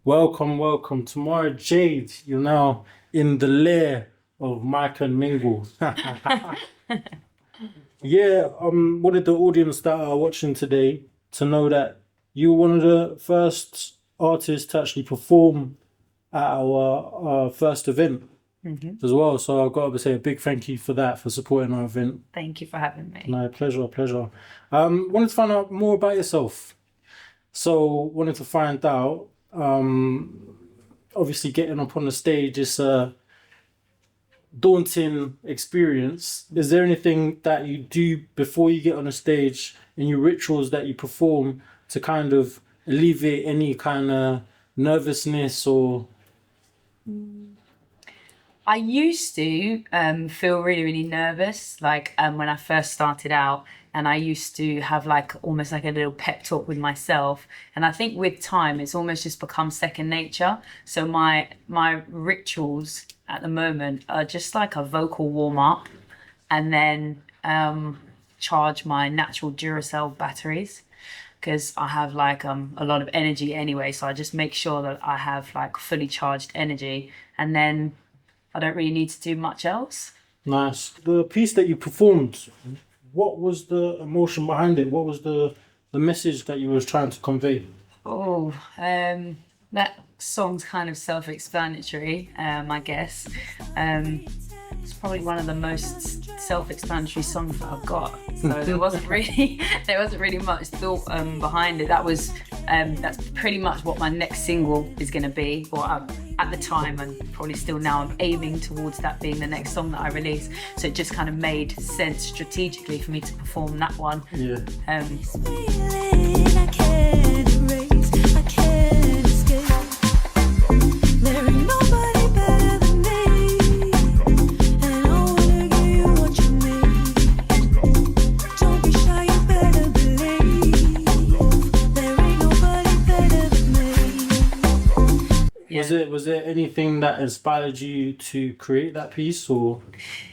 Welcome, welcome. Tamara Jade, you're now in the lair of Micah and Mingo. Yeah, wanted the audience that are watching today to know that you were one of the first artists to actually perform at our first event as well. So I've got to say a big thank you for that, for supporting our event. Thank you for having me. No, pleasure, pleasure. Wanted to find out more about yourself. So wanted to find out, obviously getting up on the stage is a daunting experience. Is there anything that you do before you get on the stage in your rituals that you perform to kind of alleviate any kind of nervousness or I used to feel really, really nervous, like when I first started out, and I used to have like almost like a little pep talk with myself. And I think with time, it's almost just become second nature. So my rituals at the moment are just like a vocal warm up, and then charge my natural Duracell batteries because I have like a lot of energy anyway. So I just make sure that I have like fully charged energy, and then I don't really need to do much else. nice? The piece that you performed, what was the emotion behind it? What was the message that you was trying to convey? Oh, that song's kind of self-explanatory, I guess. It's probably one of the most self-explanatory songs that I've got. So there wasn't really much thought behind it. That's pretty much what my next single is going to be. Or at the time, and probably still now, I'm aiming towards that being the next song that I release. So it just kind of made sense strategically for me to perform that one. Yeah. Was there anything that inspired you to create that piece or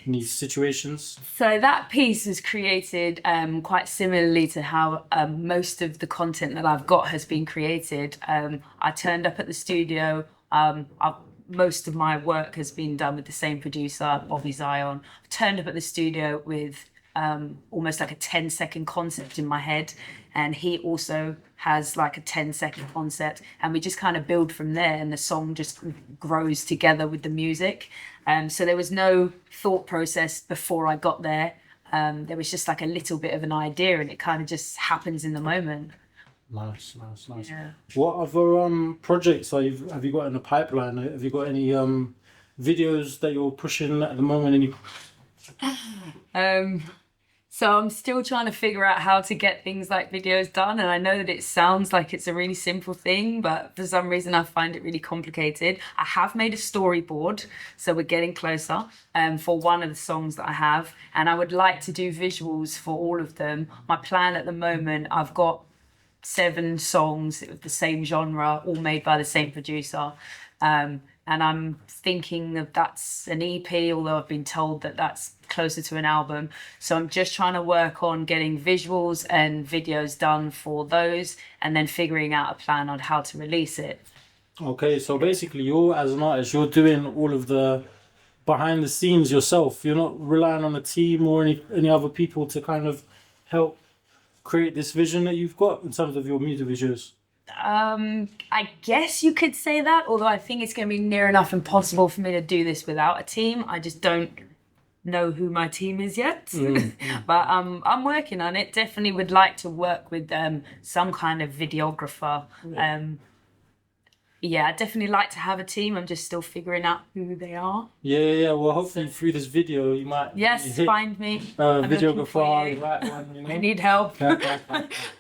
any situations? So that piece was created quite similarly to how most of the content that I've got has been created. I turned up at the studio. Most of my work has been done with the same producer, Bobby Zion. I turned up at the studio with almost like a 10-second concept in my head, and he also has like a 10-second concept, and we just kind of build from there, and the song just grows together with the music. So there was no thought process before I got there. There was just like a little bit of an idea, and it kind of just happens in the moment. Nice, nice, nice. Yeah. What other projects have you got in the pipeline? Have you got any videos that you're pushing at the moment? So I'm still trying to figure out how to get things like videos done. And I know that it sounds like it's a really simple thing, but for some reason I find it really complicated. I have made a storyboard, so we're getting closer for one of the songs that I have. And I would like to do visuals for all of them. My plan at the moment, I've got 7 songs of the same genre, all made by the same producer. And I'm thinking that that's an EP, although I've been told that that's closer to an album. So I'm just trying to work on getting visuals and videos done for those, and then figuring out a plan on how to release it. Okay, so basically you're as an artist, you're doing all of the behind the scenes yourself. You're not relying on a team or any other people to kind of help create this vision that you've got in terms of your music videos. I guess you could say that, although I think it's going to be near enough impossible for me to do this without a team. I just don't know who my team is yet. But I'm working on it. Definitely would like to work with some kind of videographer. Yeah, I'd definitely like to have a team. I'm just still figuring out who they are. Yeah. Well, hopefully through this video you might Yes, find me. I'm looking for videographer, you. the right one, you know? I need help.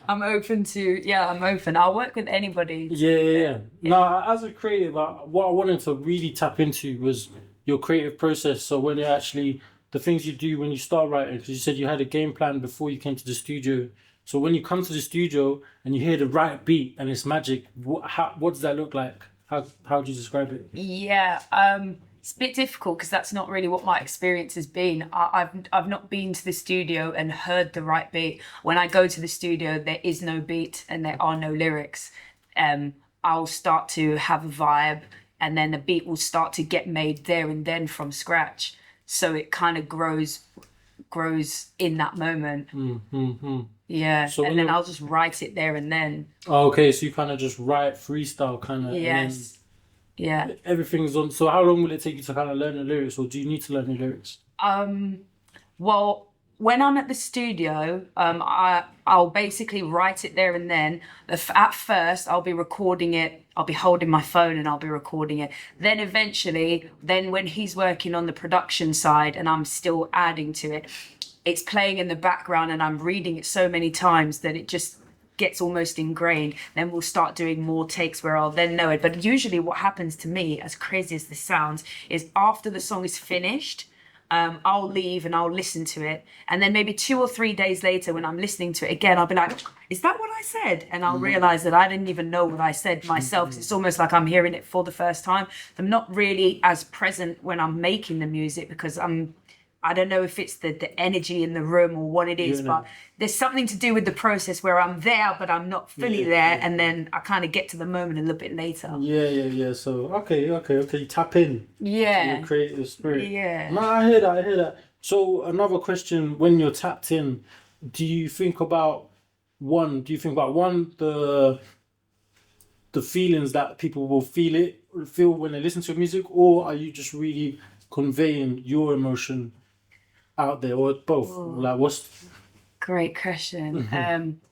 I'm open to, I'm open. I'll work with anybody. Yeah. No, as a creative, what I wanted to really tap into was your creative process. So when you actually, the things you do when you start writing, because you said you had a game plan before you came to the studio. So when you come to the studio and you hear the right beat and it's magic, what does that look like? How do you describe it? Yeah, it's a bit difficult because that's not really what my experience has been. I've not been to the studio and heard the right beat. When I go to the studio, there is no beat and there are no lyrics. I'll start to have a vibe, and then the beat will start to get made there and then from scratch. So it kind of grows in that moment. Yeah, So and when then you're I'll just write it there and then. okay, so you kind of just write freestyle kind of, and then Yes. Yeah. everything's on. So how long will it take you to kind of learn the lyrics, or do you need to learn the lyrics? Well, when I'm at the studio, I'll basically write it there and then. At first, I'll be recording it. I'll be holding my phone and I'll be recording it. Then eventually, then when he's working on the production side and I'm still adding to it, it's playing in the background and I'm reading it so many times that it just gets almost ingrained. Then we'll start doing more takes where I'll then know it. But usually what happens to me, as crazy as this sounds, is after the song is finished, I'll leave and I'll listen to it. And then maybe 2 or 3 days later, when I'm listening to it again, I'll be like, is that what I said? And I'll realize that I didn't even know what I said myself. 'Cause it's almost like I'm hearing it for the first time. I'm not really as present when I'm making the music because I don't know if it's the energy in the room or what it is, but there's something to do with the process where I'm there, but I'm not fully there. And then I kind of get to the moment a little bit later. Yeah. So okay. You tap in to Yeah. your creative spirit. Yeah. No, I hear that. So another question: when you're tapped in, do you think about one? The feelings that people will feel when they listen to your music, or are you just really conveying your emotion out there, or both? Like, what's Great question.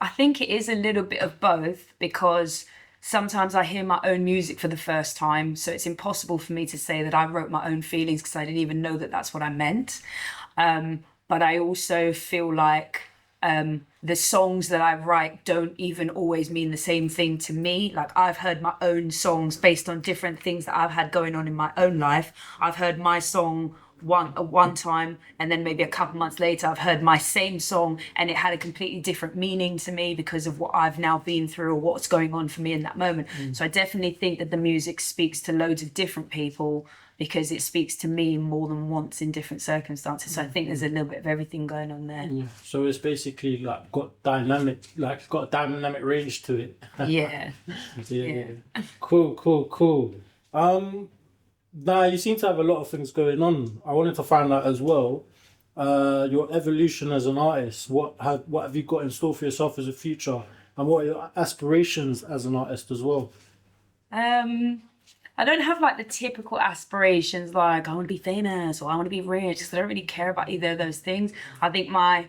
I think it is a little bit of both because sometimes I hear my own music for the first time. So it's impossible for me to say that I wrote my own feelings because I didn't even know that that's what I meant. But I also feel like the songs that I write don't even always mean the same thing to me. Like I've heard my own songs based on different things that I've had going on in my own life. I've heard my song one time, and then maybe a couple months later I've heard my same song and it had a completely different meaning to me because of what I've now been through or what's going on for me in that moment. So I definitely think that the music speaks to loads of different people because it speaks to me more than once in different circumstances. So I think there's a little bit of everything going on there. so it's basically like got a dynamic range to it. Yeah. Yeah. Cool. Now you seem to have a lot of things going on. I wanted to find out as well, your evolution as an artist. What have you got in store for yourself as a future, and what are your aspirations as an artist as well? I don't have like the typical aspirations like I want to be famous or I want to be rich because I don't really care about either of those things. I think I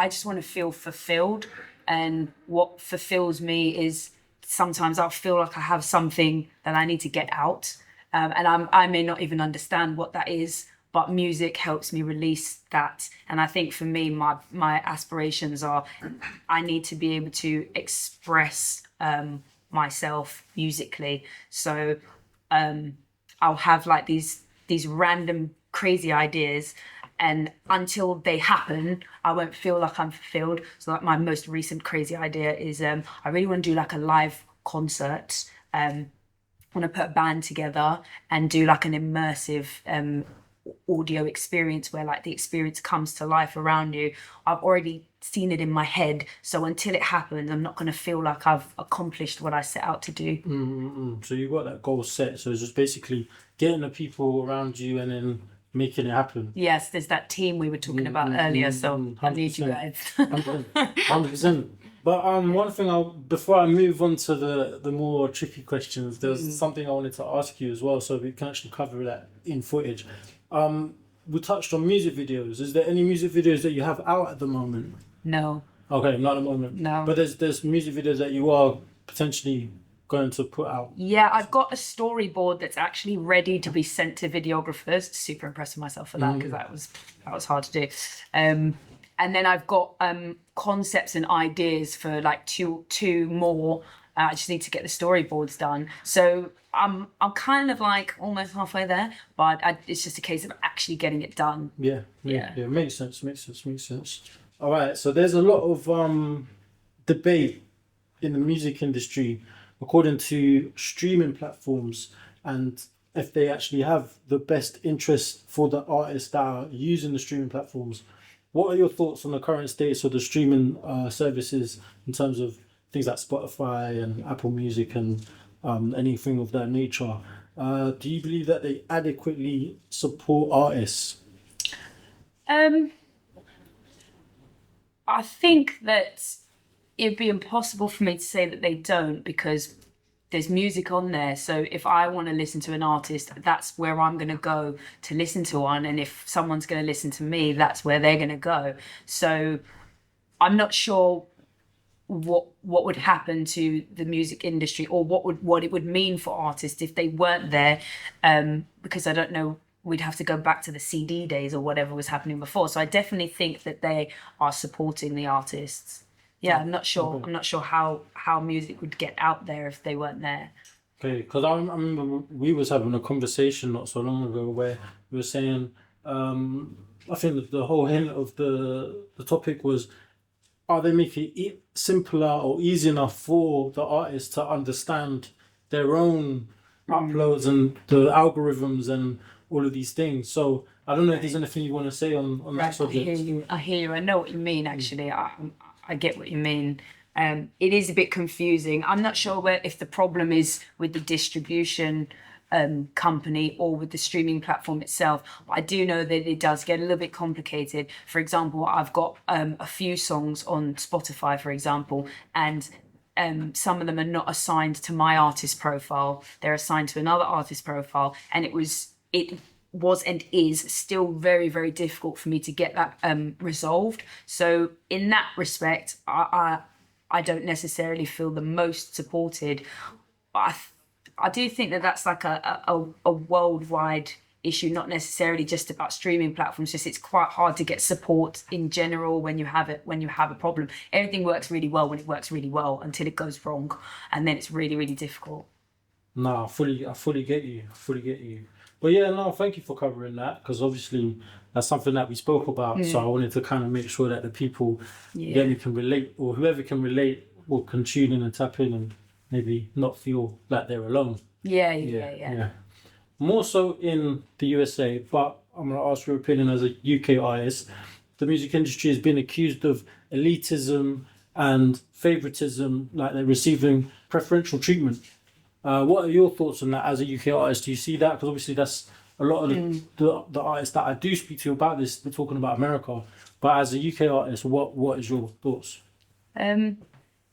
just want to feel fulfilled, and what fulfills me is sometimes I'll feel like I have something that I need to get out, and I may not even understand what that is, but music helps me release that. And I think for me, my aspirations are I need to be able to express myself musically. So I'll have like these random crazy ideas, and until they happen I won't feel like I'm fulfilled. So like my most recent crazy idea is I really want to do like a live concert. I want to put a band together and do like an immersive audio experience where like the experience comes to life around you. I've already seen it in my head, so until it happens I'm not going to feel like I've accomplished what I set out to do. So you got that goal set. So it's just basically getting the people around you and then making it happen. Yes, there's that team we were talking about earlier, so I need you 100%. guys. 100%. But one thing before I move on to the more tricky questions, there's something I wanted to ask you as well, so we can actually cover that in footage. We touched on music videos. Is there any music videos that you have out at the moment? No. Okay, not at the moment. No. But there's music videos that you are potentially going to put out. Yeah, I've got a storyboard that's actually ready to be sent to videographers. Super impressed with myself for that because that was hard to do. And then I've got concepts and ideas for like two more. I just need to get the storyboards done. So I'm kind of like almost halfway there, but it's just a case of actually getting it done. Yeah. Makes sense. All right. So there's a lot of debate in the music industry according to streaming platforms and if they actually have the best interest for the artists that are using the streaming platforms. What are your thoughts on the current status of the streaming services in terms of things like Spotify and Apple Music and anything of that nature. Do you believe that they adequately support artists? Um, I think that it'd be impossible for me to say that they don't, because there's music on there. So if I want to listen to an artist, that's where I'm going to go to listen to one. And if someone's going to listen to me, that's where they're going to go. So I'm not sure what would happen to the music industry, or what it would mean for artists if they weren't there, because I don't know, we'd have to go back to the CD days or whatever was happening before. So I definitely think that they are supporting the artists. Yeah, I'm not sure. Okay. I'm not sure how music would get out there if they weren't there. Okay, because I remember we was having a conversation not so long ago where we were saying, I think that the whole hint of the topic was, are they making it simpler or easy enough for the artists to understand their own uploads and the algorithms and all of these things? So I don't know if there's anything you want to say on that Right, I subject. hear you. I hear you. I know what you mean. Actually, I get what you mean. It is a bit confusing. I'm not sure if the problem is with the distribution company or with the streaming platform itself. But I do know that it does get a little bit complicated. For example, I've got a few songs on Spotify, for example, and some of them are not assigned to my artist profile. They're assigned to another artist profile, and it was and is still very, very difficult for me to get that resolved. So in that respect, I don't necessarily feel the most supported. But I do think that that's like a worldwide issue, not necessarily just about streaming platforms. Just it's quite hard to get support in general when you have a problem. Everything works really well when it works really well until it goes wrong, and then it's really, really difficult. No, I fully get you. I fully get you. But yeah, no, thank you for covering that, because obviously that's something that we spoke about. So I wanted to kind of make sure that the people Yeah. can relate, or whoever can relate will can tune in and tap in and maybe not feel like they're alone. Yeah. More so in the USA, but I'm going to ask your opinion as a UK artist. The music industry has been accused of elitism and favoritism, like they're receiving preferential treatment. What are your thoughts on that as a UK artist? Do you see that? Because obviously that's a lot of the artists that I do speak to about this, we're talking about America. But as a UK artist, what is your thoughts?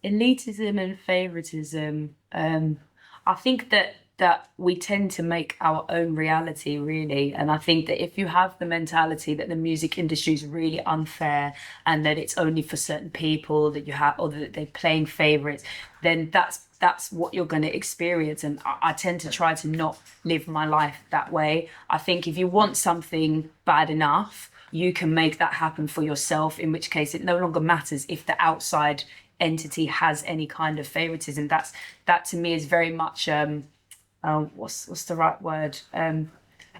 Elitism and favoritism. I think that we tend to make our own reality, really. And I think that if you have the mentality that the music industry is really unfair and that it's only for certain people that you have, or that they're playing favorites, then that's what you're going to experience. And I tend to try to not live my life that way. I think if you want something bad enough, you can make that happen for yourself, in which case it no longer matters if the outside entity has any kind of favoritism. That to me is very much what's the right word? I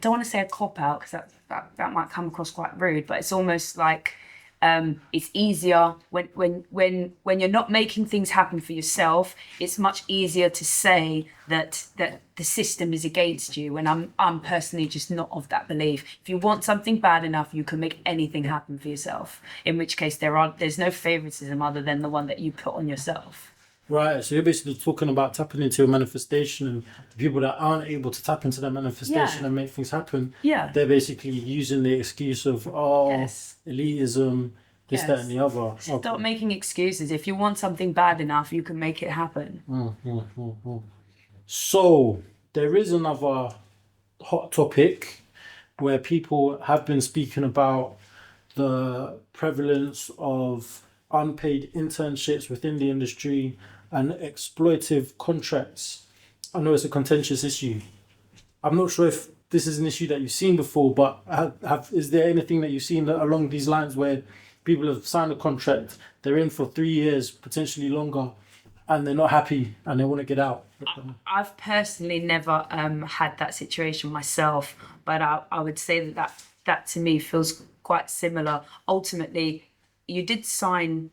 don't want to say a cop out, because that might come across quite rude, but it's almost like it's easier when you're not making things happen for yourself. It's much easier to say that the system is against you, and I'm personally just not of that belief. If you want something bad enough, you can make anything happen for yourself, in which case there's no favoritism other than the one that you put on yourself. Right, so you're basically talking about tapping into a manifestation, and the people that aren't able to tap into that manifestation and make things happen, they're basically using the excuse of, elitism, this, that, and the other. Stop making excuses. If you want something bad enough, you can make it happen. So, there is another hot topic where people have been speaking about the prevalence of unpaid internships within the industry and exploitive contracts. I know it's a contentious issue. I'm not sure if this is an issue that you've seen before, but is there anything that you've seen along these lines where people have signed a contract, they're in for 3 years, potentially longer, and they're not happy and they want to get out? I've personally never had that situation myself, but I would say that to me feels quite similar. Ultimately, you did sign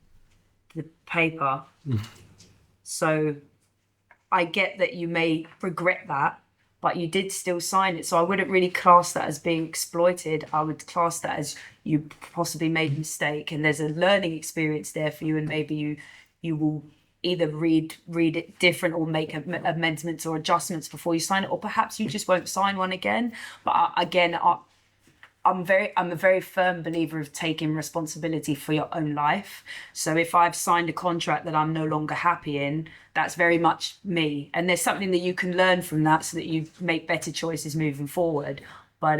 the paper, so I get that you may regret that, but you did still sign it. So I wouldn't really class that as being exploited. I would class that as you possibly made a mistake, and there's a learning experience there for you, and maybe you will either read it different or make amendments or adjustments before you sign it, or perhaps you just won't sign one again. But I'm a very firm believer of taking responsibility for your own life. So if I've signed a contract that I'm no longer happy in, that's very much me. And there's something that you can learn from that so that you make better choices moving forward. But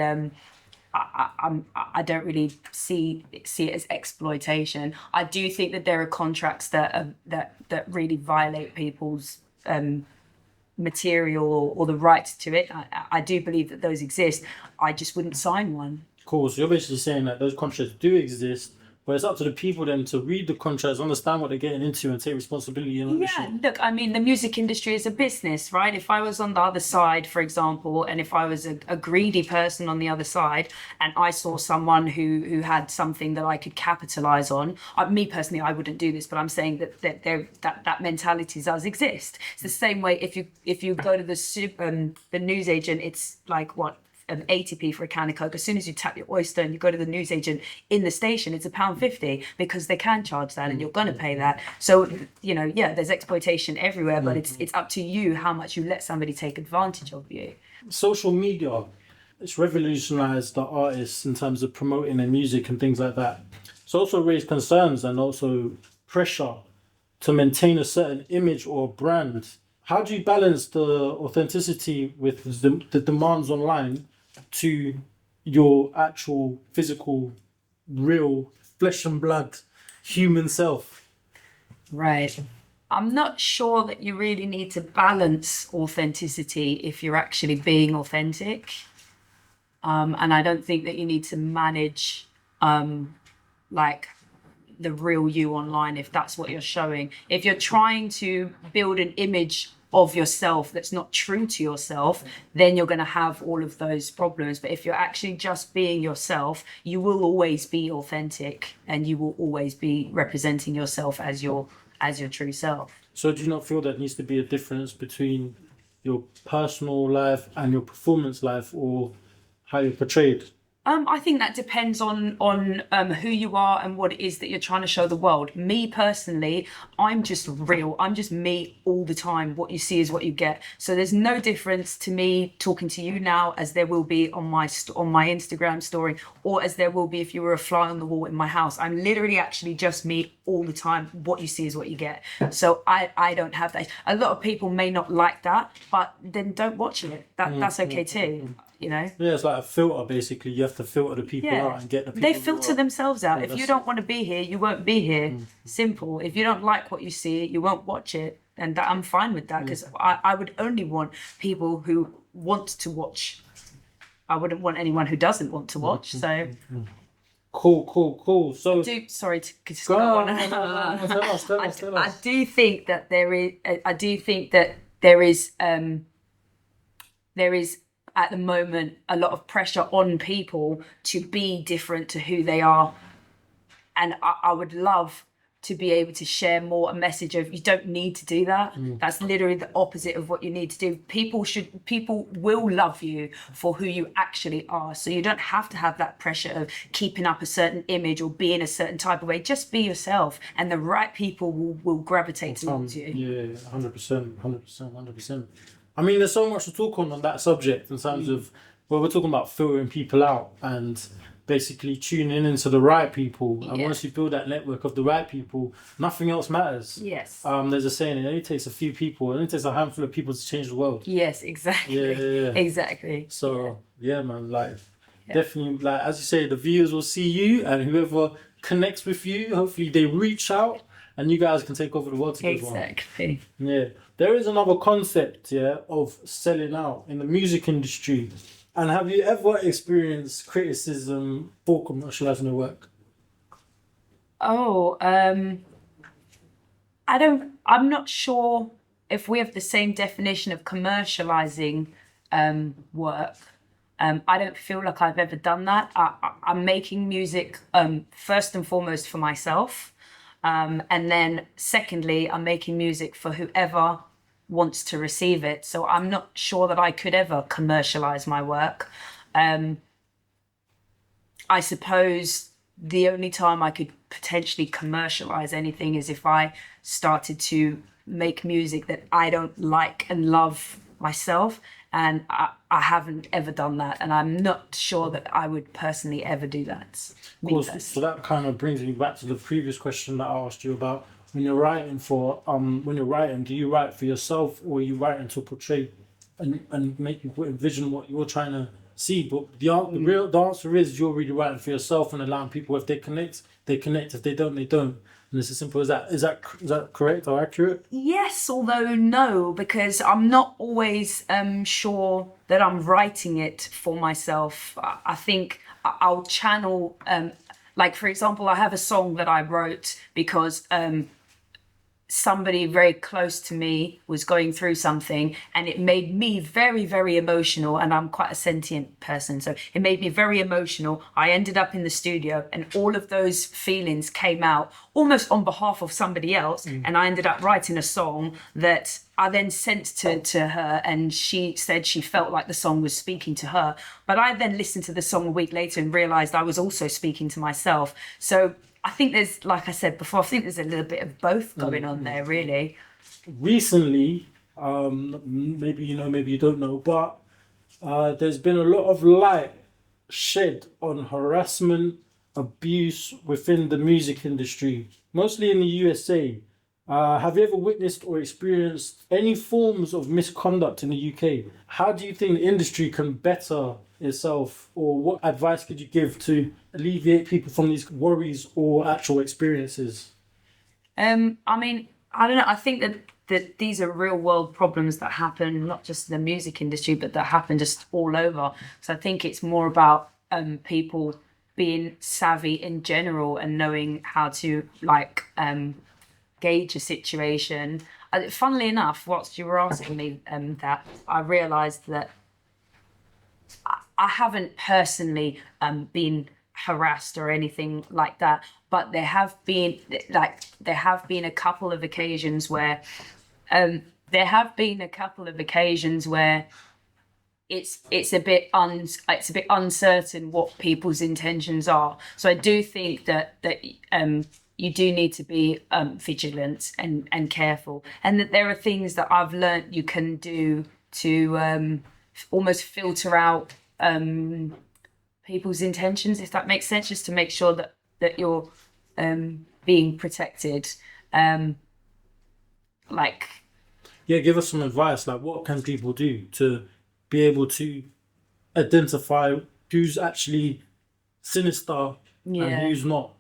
I don't really see it as exploitation. I do think that there are contracts that really violate people's material or the rights to it. I do believe that those exist. I just wouldn't sign one. Cool. So you're basically saying that those contracts do exist, but it's up to the people then to read the contracts, understand what they're getting into, and take responsibility and ownership. Yeah, look, I mean, the music industry is a business, right? If I was on the other side, for example, and if I was a greedy person on the other side, and I saw someone who had something that I could capitalize on, me personally, I wouldn't do this, but I'm saying that mentality does exist. It's the same way if you go to the newsagent, it's like what? 80p for a can of Coke. As soon as you tap your Oyster and you go to the newsagent in the station, it's £1.50 because they can charge that and you're going to pay that. So, there's exploitation everywhere, but it's up to you how much you let somebody take advantage of you. Social media, it's revolutionized the artists in terms of promoting their music and things like that. It's also raised concerns and also pressure to maintain a certain image or brand. How do you balance the authenticity with the demands online to your actual physical, real, flesh and blood, human self? Right. I'm not sure that you really need to balance authenticity if you're actually being authentic. And I don't think that you need to manage like the real you online if that's what you're showing. If you're trying to build an image of yourself that's not true to yourself, then you're going to have all of those problems. But if you're actually just being yourself, you will always be authentic and you will always be representing yourself as your true self. So do you not feel there needs to be a difference between your personal life and your performance life, or how you're portrayed? I think that depends on who you are and what it is that you're trying to show the world. Me personally, I'm just real. I'm just me all the time. What you see is what you get. So there's no difference to me talking to you now as there will be on my Instagram story, or as there will be if you were a fly on the wall in my house. I'm literally actually just me all the time. What you see is what you get. So I don't have that. A lot of people may not like that, but then don't watch it. That's okay too. Yeah, it's like a filter. Basically, you have to filter the people out and get the people. They filter themselves out. If you don't want to be here, you won't be here. Simple. If you don't like what you see, you won't watch it, and I'm fine with that, because I would only want people who want to watch. I wouldn't want anyone who doesn't want to watch. So cool. So sorry to go on. I do think that there is at the moment a lot of pressure on people to be different to who they are, and I would love to be able to share more a message of you don't need to do that. That's literally the opposite of what you need to do. People will love you for who you actually are, so you don't have to have that pressure of keeping up a certain image or being a certain type of way. Just be yourself and the right people will gravitate towards you. Yeah, 100%. I mean, there's so much to talk on that subject in terms of, well, we're talking about filtering people out and basically tuning into the right people. And once you build that network of the right people, nothing else matters. Yes. There's a saying, it only takes a few people, it only takes a handful of people to change the world. Yes, exactly. Yeah. Exactly. So, man, definitely, as you say, the viewers will see you, and whoever connects with you, hopefully they reach out and you guys can take over the world together. Exactly. Yeah. There is another concept, of selling out in the music industry. And have you ever experienced criticism for commercializing your work? I'm not sure if we have the same definition of commercializing work. I don't feel like I've ever done that. I'm making music first and foremost for myself. And then secondly, I'm making music for whoever wants to receive it. So I'm not sure that I could ever commercialize my work. I suppose the only time I could potentially commercialize anything is if I started to make music that I don't like and love myself. And I haven't ever done that, and I'm not sure that I would personally ever do that. Of course, so that kind of brings me back to the previous question that I asked you about when you're writing do you write for yourself, or are you writing to portray and make people envision what you're trying to see? But the answer is you're really writing for yourself and allowing people, if they connect, they connect. If they don't, they don't. And it's as simple as that. Is that correct or accurate? Yes, although no, because I'm not always sure that I'm writing it for myself. I think I'll channel, like for example, I have a song that I wrote because somebody very close to me was going through something, and it made me very, very emotional, and I'm quite a sentient person, so it made me very emotional. I ended up in the studio, and all of those feelings came out almost on behalf of somebody else, and I ended up writing a song that I then sent to her, and she said she felt like the song was speaking to her. But I then listened to the song a week later and realised I was also speaking to myself. So I think there's, like I said before, I think there's a little bit of both going on there, really. Recently, maybe you know, maybe you don't know, but there's been a lot of light shed on harassment, abuse within the music industry, mostly in the USA. Have you ever witnessed or experienced any forms of misconduct in the UK? How do you think the industry can better itself, or what advice could you give to alleviate people from these worries or actual experiences? I mean, I don't know. I think that these are real world problems that happen, not just in the music industry, but that happen just all over. So I think it's more about people being savvy in general and knowing how to gauge a situation. Funnily enough, whilst you were asking me that, I realised that I haven't personally been harassed or anything like that, but there have been a couple of occasions where it's a bit uncertain what people's intentions are. So I do think that you do need to be vigilant and careful, and that there are things that I've learnt you can do to almost filter out people's intentions, if that makes sense, just to make sure that you're being protected. Give us some advice. Like, what can people do to be able to identify who's actually sinister and who's not?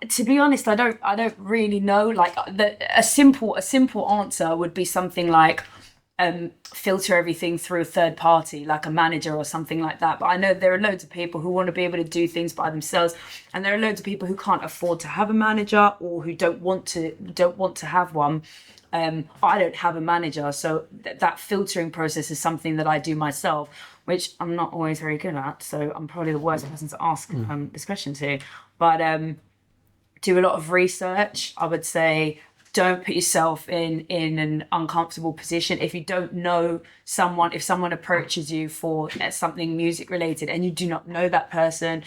To be honest, I don't really know. Like, a simple answer would be something like filter everything through a third party, like a manager or something like that. But I know there are loads of people who want to be able to do things by themselves, and there are loads of people who can't afford to have a manager or who don't want to have one. I don't have a manager, so that filtering process is something that I do myself, which I'm not always very good at. So I'm probably the worst person to ask this question to. But do a lot of research. I would say don't put yourself in an uncomfortable position. If you don't know someone, if someone approaches you for something music related and you do not know that person,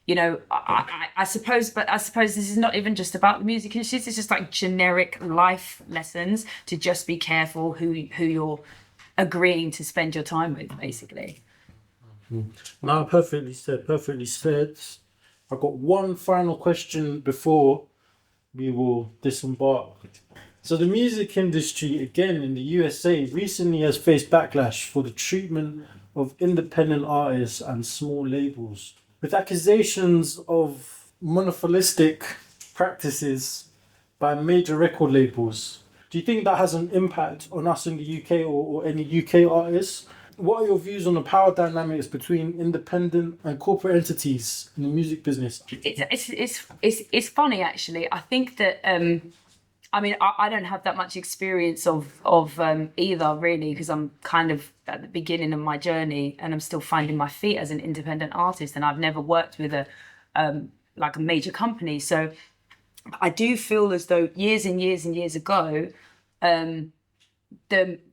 you know, I suppose this is not even just about the music industry. It's just like generic life lessons to just be careful who you're agreeing to spend your time with, basically. No, perfectly said. I've got one final question before we will disembark. So the music industry, again in the USA, recently has faced backlash for the treatment of independent artists and small labels, with accusations of monopolistic practices by major record labels. Do you think that has an impact on us in the UK or any UK artists? What are your views on the power dynamics between independent and corporate entities in the music business? It's funny, actually. I think that I don't have that much experience of either, really, because I'm kind of at the beginning of my journey and I'm still finding my feet as an independent artist, and I've never worked with a major company. So I do feel as though years and years and years ago,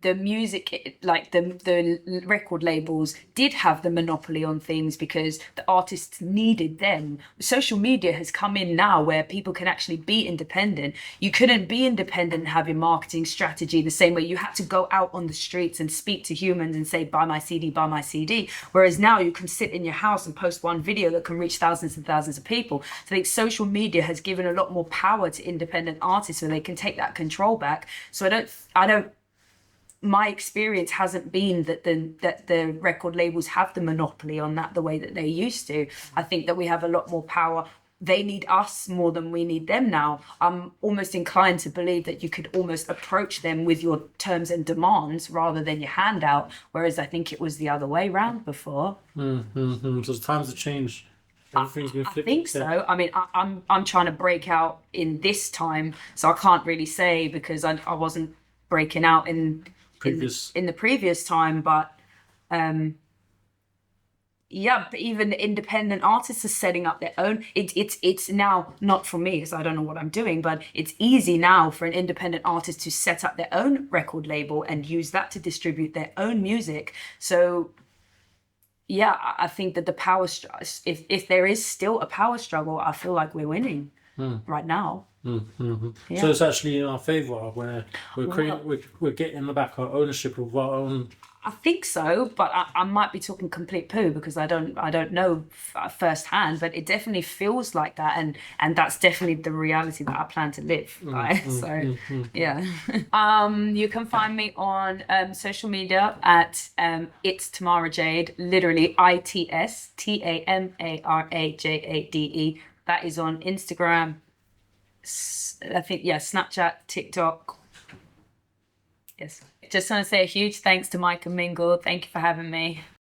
the music, like the record labels did have the monopoly on things because the artists needed them. Social media has come in now where people can actually be independent. You couldn't be independent and have your marketing strategy the same way. You had to go out on the streets and speak to humans and say, buy my CD, buy my CD. Whereas now you can sit in your house and post one video that can reach thousands and thousands of people. So I think social media has given a lot more power to independent artists so they can take that control back. So I don't my experience hasn't been that the record labels have the monopoly on that the way that they used to. I think that we have a lot more power. They need us more than we need them now. I'm almost inclined to believe that you could almost approach them with your terms and demands rather than your handout, whereas I think it was the other way around before. So times have changed. Everything's been I flipped. think so. I mean, I'm trying to break out in this time, so I can't really say because I wasn't breaking out in the previous time, but yeah, but even independent artists are setting up their own. It's now not for me because I don't know what I'm doing, but it's easy now for an independent artist to set up their own record label and use that to distribute their own music. So yeah, I think that the power, if there is still a power struggle, I feel like we're winning right now. Yeah. So it's actually in our favor where we're getting back our ownership of our own. I think so, but I might be talking complete poo because I don't know firsthand, but it definitely feels like that, and that's definitely the reality that I plan to live by. Yeah. You can find me on social media at it's Tamara Jade, literally ITSTAMARAJADE. That is on Instagram. I think Snapchat, TikTok. Yes. Just want to say a huge thanks to Micah and Mingo. Thank you for having me.